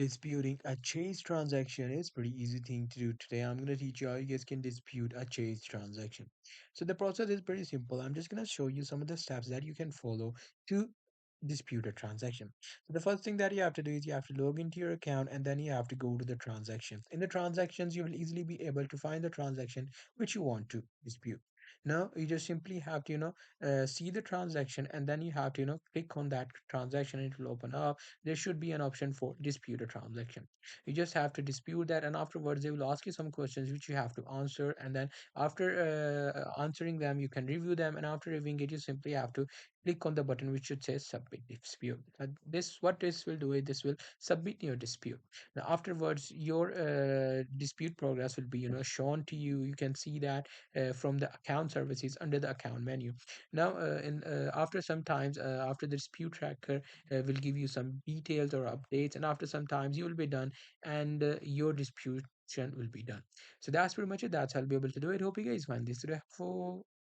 Disputing a chase transaction is pretty easy thing to do today. I'm going to teach you how you guys can dispute a chase transaction. So the process is pretty simple. I'm just going to show you some of the steps that you can follow to dispute a transaction. So the first thing that you have to do is you have to log into your account and then you have to go to the transactions. In the transactions, you will easily be able to find the transaction which you want to dispute. Now you just simply have to see the transaction and then you have to click on that transaction. It will open up. There should be an option for dispute a transaction. You just have to dispute that, and afterwards they will ask you some questions which you have to answer, and then after answering them you can review them, and after reviewing it you simply have to click on the button which should say submit dispute. This what this will do is this will submit your dispute. Now afterwards your dispute progress will be shown to you. You can see that from the account services under the account menu. Now in after some times after the dispute tracker will give you some details or updates, and after some times you will be done, and your dispute will be done. So that's pretty much it. That's how I'll be able to do it. Hope you guys find this helpful.